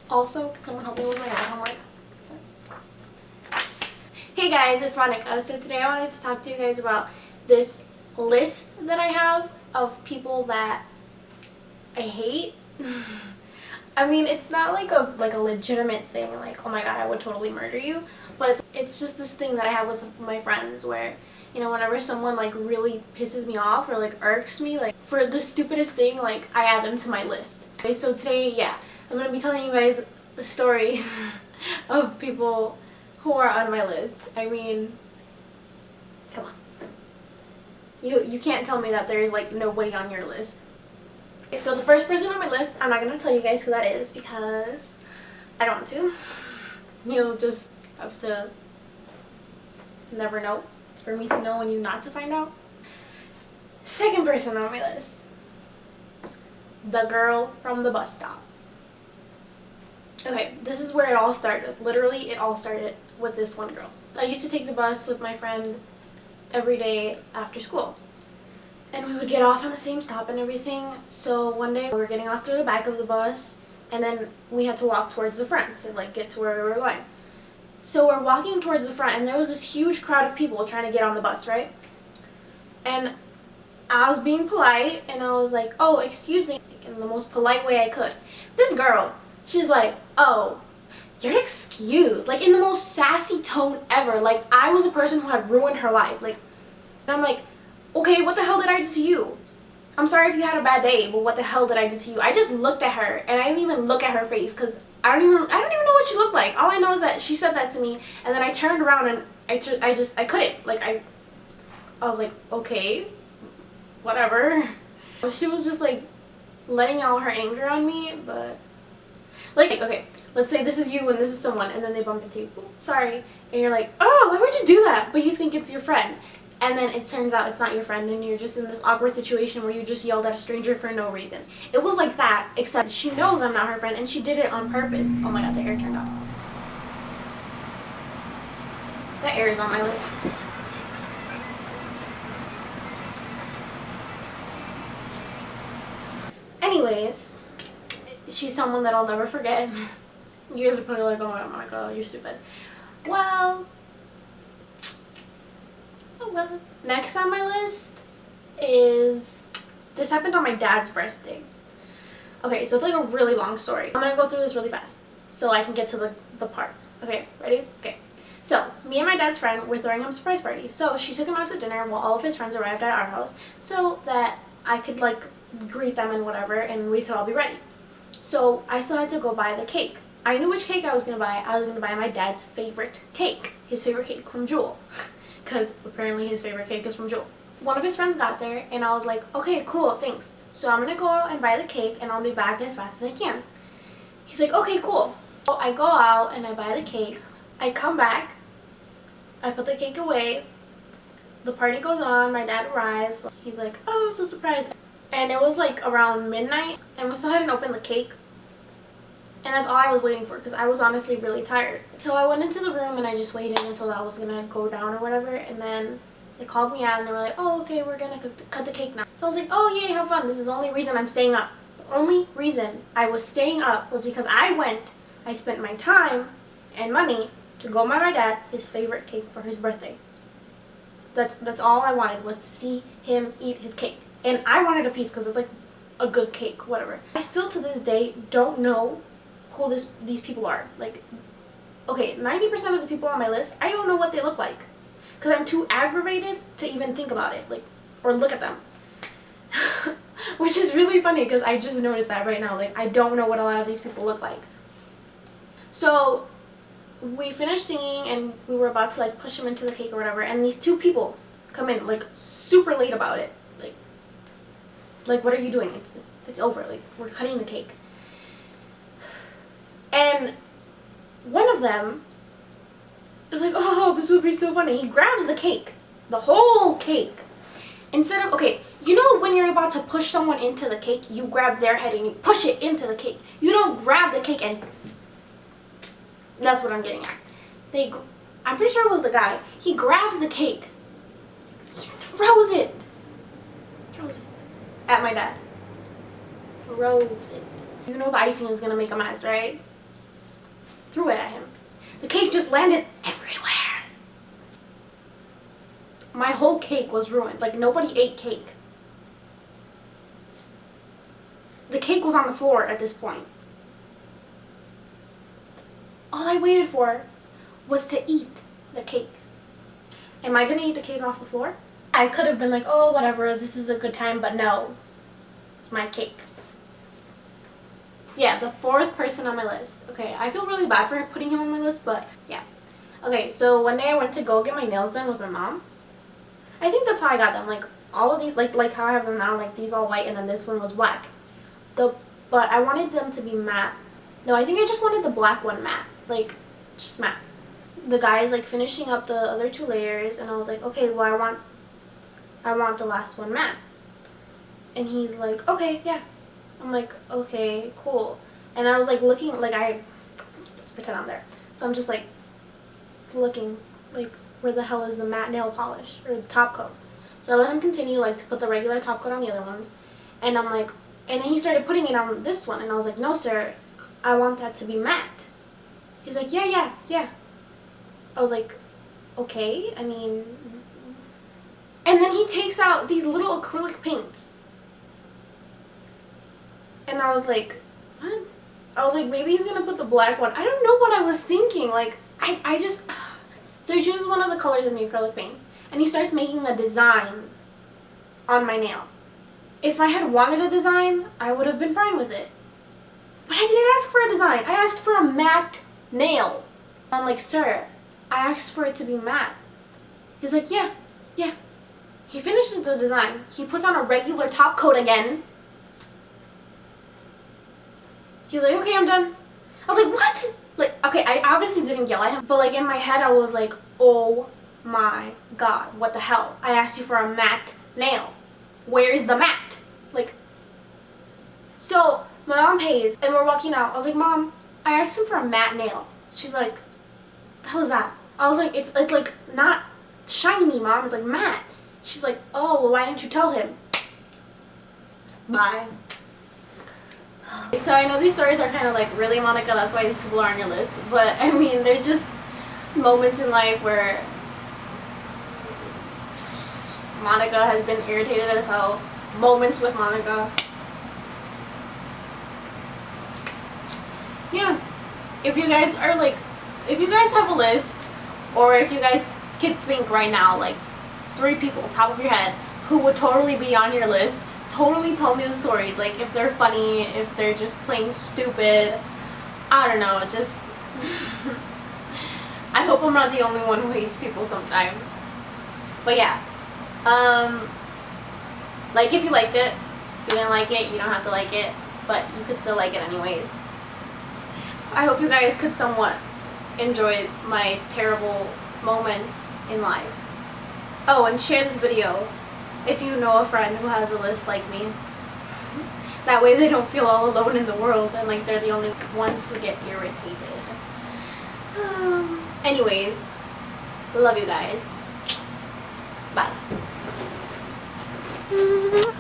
Also, can someone help me with my homework? Yes. Hey guys, it's Monica. So today I wanted to talk to you guys about this list that I have of people that I hate. I mean, it's not like a legitimate thing, like, oh my god, I would totally murder you, but it's just this thing that I have with my friends where, you know, whenever someone like really pisses me off or like irks me, like for the stupidest thing, like I add them to my list. Okay, so today, yeah, I'm gonna be telling you guys the stories of people who are on my list. I mean, come on. You can't tell me that there's like nobody on your list. Okay, so the first person on my list, I'm not gonna tell you guys who that is because I don't want to. You'll just have to never know. It's for me to know and you not to find out. Second person on my list, the girl from the bus stop. Okay, this is where it all started. Literally, it all started with this one girl. I used to take the bus with my friend every day after school. And we would get off on the same stop and everything. So one day we were getting off through the back of the bus and then we had to walk towards the front to like get to where we were going. So we're walking towards the front and there was this huge crowd of people trying to get on the bus, right? And I was being polite and I was like, oh, excuse me, in the most polite way I could. This girl, she's like, oh, you're excused, like in the most sassy tone ever, like I was a person who had ruined her life. Like, and I'm like, okay, what the hell did I do to you? I'm sorry if you had a bad day, but what the hell did I do to you? I just looked at her and I didn't even look at her face because I don't even know what she looked like. All I know is that she said that to me and then I turned around and I couldn't. Like I was like, okay, whatever. She was just like letting out her anger on me, but like, okay, let's say this is you and this is someone and then they bump into you. Ooh, sorry. And you're like, oh, why would you do that? But you think it's your friend. And then it turns out it's not your friend and you're just in this awkward situation where you just yelled at a stranger for no reason. It was like that, except she knows I'm not her friend and she did it on purpose. Oh my god, the air turned off. The air is on my list. Anyways, she's someone that I'll never forget. You guys are probably like, oh my god, you're stupid. Well, oh well. Next on my list is, this happened on my dad's birthday. Okay, so it's like a really long story. I'm gonna go through this really fast so I can get to the part. Okay, ready? Okay. So, me and my dad's friend were throwing him a surprise party. So, she took him out to dinner while all of his friends arrived at our house so that I could like greet them and whatever and we could all be ready. So, I still had to go buy the cake. I knew which cake I was gonna buy. I was gonna buy my dad's favorite cake. His favorite cake from Jewel. Because apparently his favorite cake is from Jewel. One of his friends got there and I was like, okay, cool, thanks. So I'm gonna go out and buy the cake and I'll be back as fast as I can. He's like, okay, cool. So I go out and I buy the cake. I come back. I put the cake away. The party goes on. My dad arrives. He's like, oh, so surprised. And it was like around midnight and we still hadn't opened the cake. And that's all I was waiting for because I was honestly really tired. So I went into the room and I just waited until that was gonna go down or whatever. And then they called me out and they were like, oh, okay, we're gonna cut the cake now. So I was like, oh, yay, have fun. This is the only reason I'm staying up. The only reason I was staying up was because I spent my time and money to go buy my dad his favorite cake for his birthday. That's all I wanted, was to see him eat his cake. And I wanted a piece because it's like a good cake, whatever. I still to this day don't know who these people are. Like, okay, 90% of the people on my list, I don't know what they look like because I'm too aggravated to even think about it, like, or look at them. Which is really funny because I just noticed that right now. Like, I don't know what a lot of these people look like. So we finished singing and we were about to like push him into the cake or whatever, and these two people come in like super late about it. Like what are you doing? It's over. Like, we're cutting the cake. And one of them is like, oh, this would be so funny. He grabs the cake, the whole cake. Instead of, okay, you know when you're about to push someone into the cake, you grab their head and you push it into the cake. You don't grab the cake and, that's what I'm getting at. I'm pretty sure it was the guy. He grabs the cake. He throws it at my dad. Throws it. You know the icing is gonna make a mess, right? threw it at him. The cake just landed everywhere. My whole cake was ruined. Like, nobody ate cake. The cake was on the floor at this point. All I waited for was to eat the cake. Am I gonna eat the cake off the floor? I could have been like, oh, whatever, this is a good time, but no. It's my cake. Yeah, the fourth person on my list. Okay, I feel really bad for putting him on my list, but yeah. Okay, so one day I went to go get my nails done with my mom. I think that's how I got them. Like, all of these, like how I have them now, like these all white, and then this one was black. But I wanted them to be matte. No, I think I just wanted the black one matte. Like, just matte. The guy is like finishing up the other 2 layers, and I was like, okay, well, I want the last one matte. And he's like, okay, yeah. I'm like, okay, cool. And I was like looking, like let's pretend I'm there. So I'm just like looking, like, where the hell is the matte nail polish or the top coat? So I let him continue, like, to put the regular top coat on the other ones. And I'm like, and then he started putting it on this one, and I was like, no, sir, I want that to be matte. He's like, yeah. I was like, okay, I mean. And then he takes out these little acrylic paints. And I was like, what? I was like, maybe he's going to put the black one. I don't know what I was thinking. Like, I just. So he chooses one of the colors in the acrylic paints. And he starts making a design on my nail. If I had wanted a design, I would have been fine with it. But I didn't ask for a design. I asked for a matte nail. I'm like, sir, I asked for it to be matte. He's like, yeah. He finishes the design. He puts on a regular top coat again. He's like, okay, I'm done. I was like, what? Like, okay, I obviously didn't yell at him, but like in my head I was like, oh my god, what the hell? I asked you for a matte nail. Where is the matte? Like, so my mom pays and we're walking out. I was like, Mom, I asked him for a matte nail. She's like, the hell is that? I was like, it's like not shiny, Mom, it's like matte. She's like, oh, well, why didn't you tell him? Bye. So I know these stories are kind of like, really, Monica, that's why these people are on your list. But I mean, they're just moments in life where Monica has been irritated as hell. Moments with Monica. Yeah. If you guys are like, if you guys have a list, or if you guys could think right now, like 3 people, top of your head, who would totally be on your list, totally tell me the stories. Like, if they're funny, if they're just plain stupid, I don't know, just I hope I'm not the only one who hates people sometimes. But yeah, like if you liked it. If you didn't like it, you don't have to like it, but you could still like it anyways. I hope you guys could somewhat enjoy my terrible moments in life. Oh, and share this video if you know a friend who has a list like me. That way they don't feel all alone in the world and like they're the only ones who get irritated. Anyways, love you guys. Bye.